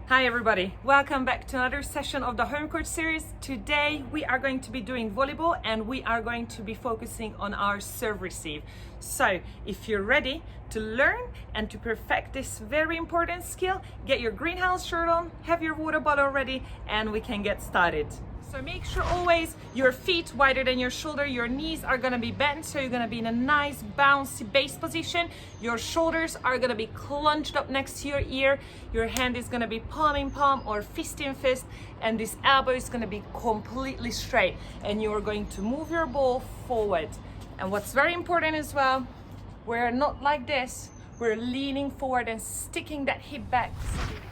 Hi everybody, welcome back to another session of the home court series. Today we are going to be doing volleyball and we are going to be focusing on our serve receive. So if you're ready to learn and to perfect this very important skill, get your greenhouse shirt on, have your water bottle ready, and we can get started. So make sure always your feet wider than your shoulder, your knees are gonna be bent, so you're gonna be in a nice bouncy base position. Your shoulders are gonna be clenched up next to your ear. Your hand is gonna be palm in palm or fist in fist, and this elbow is gonna be completely straight. And you're going to move your ball forward. And what's very important as well, we're not like this. We're leaning forward and sticking that hip back.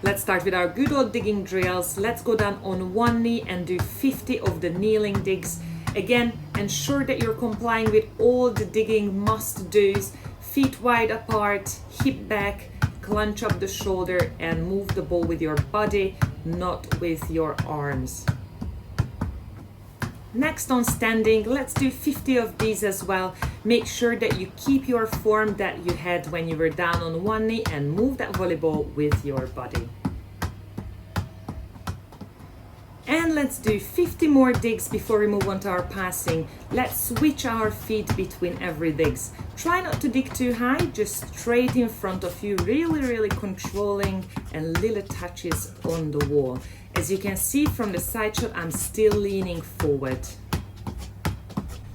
Let's start with our good old digging drills. Let's go down on one knee and do 50 of the kneeling digs. Again, ensure that you're complying with all the digging must-dos. Feet wide apart, hip back, clench up the shoulder and move the ball with your body, not with your arms. Next on standing, let's do 50 of these as well. Make sure that you keep your form that you had when you were down on one knee and move that volleyball with your body. And let's do 50 more digs before we move on to our passing. Let's switch our feet between every digs. Try not to dig too high, just straight in front of you, really controlling and little touches on the wall. As you can see from the side shot, I'm still leaning forward.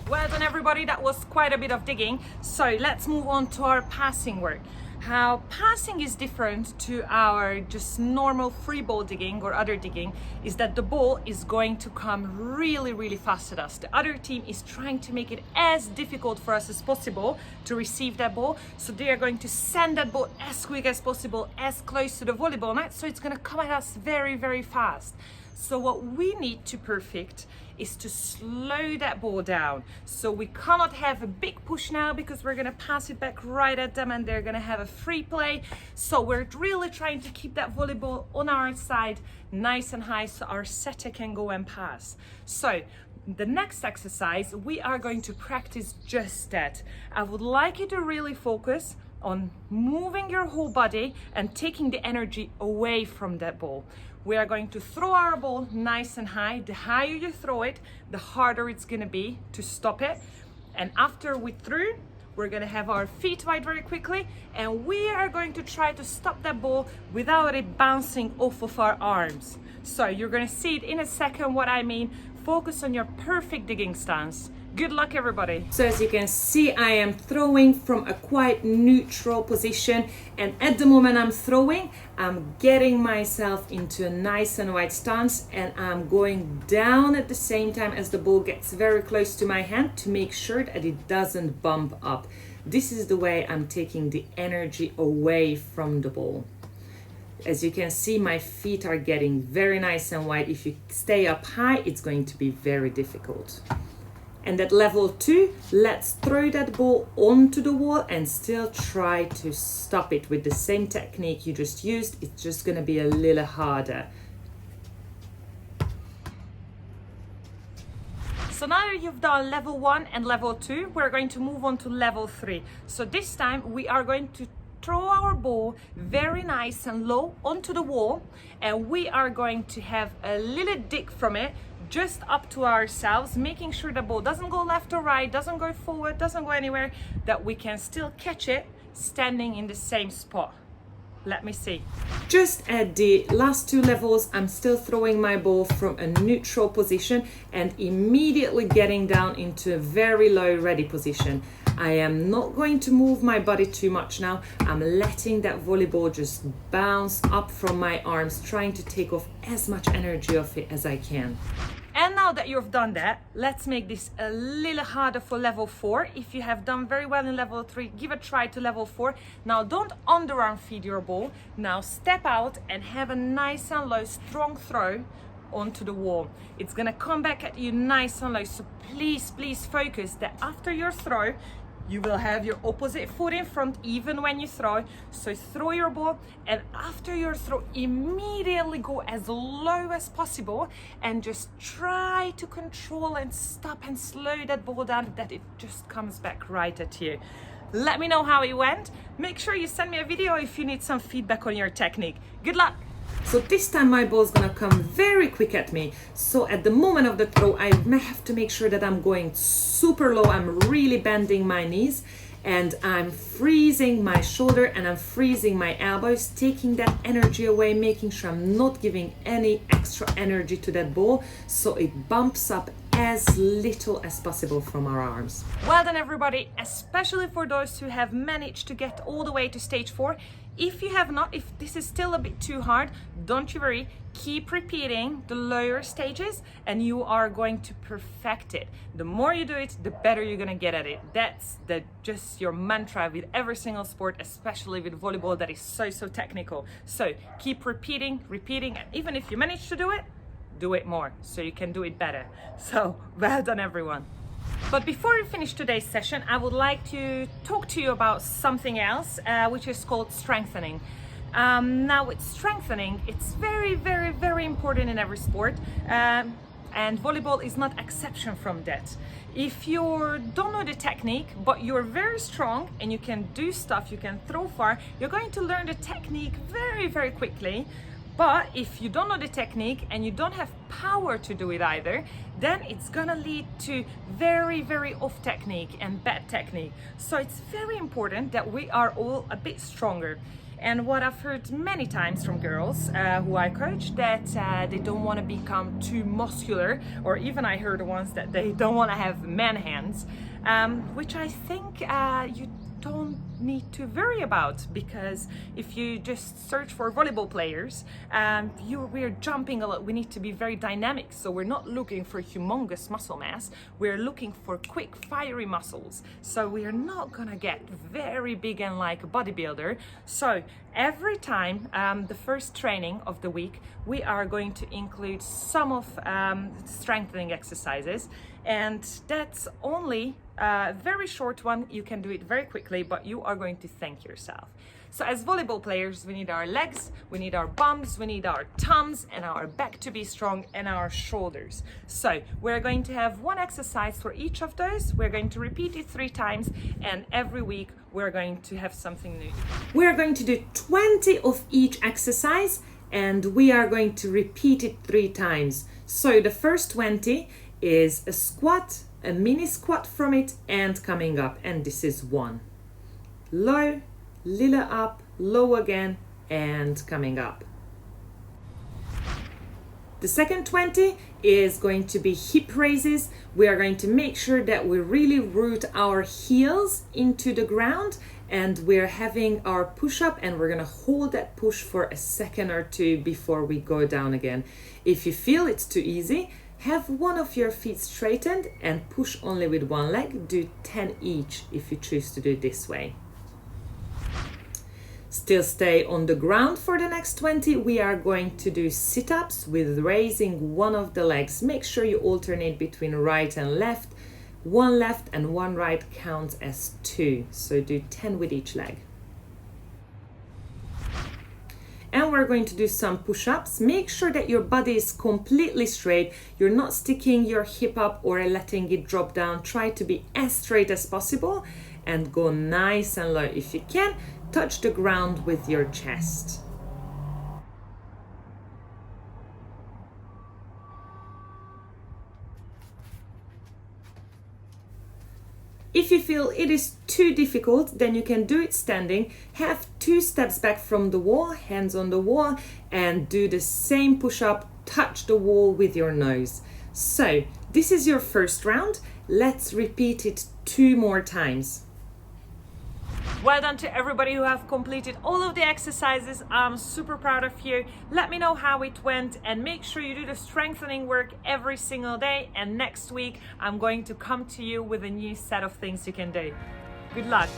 Well done everybody, that was quite a bit of digging. So let's move on to our passing work. How passing is different to our just normal free ball digging or other digging is that the ball is going to come really fast at us. The other team is trying to make it as difficult for us as possible to receive that ball. So they are going to send that ball as quick as possible, as close to the volleyball net. So it's going to come at us very fast. So what we need to perfect is to slow that ball down. So we cannot have a big push now because we're gonna pass it back right at them and they're gonna have a free play. So we're really trying to keep that volleyball on our side nice and high so our setter can go and pass. So the next exercise, we are going to practice just that. I would like you to really focus on moving your whole body and taking the energy away from that ball. We are going to throw our ball nice and high. The higher you throw it, the harder it's gonna be to stop it. And after we threw, we're gonna have our feet wide very quickly and we are going to try to stop that ball without it bouncing off of our arms. So you're gonna see it in a second what I mean. Focus on your perfect digging stance. Good luck everybody. So as you can see, I am throwing from a quite neutral position, and at the moment I'm throwing, I'm getting myself into a nice and wide stance and I'm going down at the same time as the ball gets very close to my hand to make sure that it doesn't bump up. This is the way I'm taking the energy away from the ball. As you can see, my feet are getting very nice and wide. If you stay up high, it's going to be very difficult. And at level 2, let's throw that ball onto the wall and still try to stop it with the same technique you just used. It's just going to be a little harder. So now that you've done level 1 and level 2, we're going to move on to level 3. So this time we are going to throw our ball very nice and low onto the wall, and we are going to have a little dig from it just up to ourselves, making sure the ball doesn't go left or right, doesn't go forward, doesn't go anywhere, that we can still catch it standing in the same spot. Let me see. Just at the last 2 levels, I'm still throwing my ball from a neutral position and immediately getting down into a very low ready position. I am not going to move my body too much now. I'm letting that volleyball just bounce up from my arms, trying to take off as much energy of it as I can. And now that you've done that, let's make this a little harder for level 4. If you have done very well in level 3, give a try to level 4. Now don't underarm feed your ball. Now step out and have a nice and low, strong throw onto the wall. It's gonna come back at you nice and low. So please focus that after your throw, you will have your opposite foot in front even when you throw. So throw your ball, and after your throw, immediately go as low as possible and just try to control and stop and slow that ball down, that it just comes back right at you. Let me know how it went. Make sure you send me a video if you need some feedback on your technique. Good luck. So this time my ball is gonna come very quick at me. So at the moment of the throw, I have to make sure that I'm going super low. I'm really bending my knees and I'm freezing my shoulder and I'm freezing my elbows, taking that energy away, making sure I'm not giving any extra energy to that ball so it bumps up as little as possible from our arms. Well done everybody, especially for those who have managed to get all the way to stage 4. If you have not, if this is still a bit too hard, don't you worry, keep repeating the lower stages and you are going to perfect it. The more you do it, the better you're gonna get at it. That's just your mantra with every single sport, especially with volleyball that is so technical. So keep repeating, and even if you manage to do it more so you can do it better. So well done everyone. But before we finish today's session, I would like to talk to you about something else, which is called strengthening. Now with strengthening, it's very important in every sport, and volleyball is not exception from that. If you don't know the technique, but you're very strong and you can do stuff, you can throw far, you're going to learn the technique very quickly. But if you don't know the technique and you don't have power to do it either, then it's gonna lead to very off technique and bad technique. So it's very important that we are all a bit stronger. And what I've heard many times from girls who I coach, that they don't want to become too muscular, or even I heard once that they don't want to have man hands, which I think you don't need to worry about, because if you just search for volleyball players, we're jumping a lot. We need to be very dynamic, so we're not looking for humongous muscle mass, we're looking for quick fiery muscles, so we are not gonna get very big and like a bodybuilder. So every time the first training of the week, we are going to include some of strengthening exercises, and that's only a very short one. You can do it very quickly, but you are going to thank yourself. So as volleyball players, we need our legs, we need our bums, we need our thumbs and our back to be strong, and our shoulders. So we're going to have one exercise for each of those. We're going to repeat it 3 times, and every week we're going to have something new. We're going to do 20 of each exercise, and we are going to repeat it 3 times. So the first 20 is a squat, a mini squat from it, and coming up. And this is 1. Low, little up, low again, and coming up. The second 20 is going to be hip raises. We are going to make sure that we really root our heels into the ground, and we're having our push-up, and we're gonna hold that push for a second or 2 before we go down again. If you feel it's too easy, have one of your feet straightened and push only with one leg. Do 10 each if you choose to do it this way. Still stay on the ground for the next 20. We are going to do sit-ups with raising one of the legs. Make sure you alternate between right and left. One left and one right counts as 2. So do 10 with each leg. And we're going to do some push-ups. Make sure that your body is completely straight. You're not sticking your hip up or letting it drop down. Try to be as straight as possible and go nice and low. If you can, touch the ground with your chest. If you feel it is too difficult, then you can do it standing. Have 2 steps back from the wall, hands on the wall, and do the same push-up. Touch the wall with your nose. So this is your first round. Let's repeat it 2 more times. Well done to everybody who have completed all of the exercises. I'm super proud of you. Let me know how it went, and make sure you do the strengthening work every single day. And next week, I'm going to come to you with a new set of things you can do. Good luck.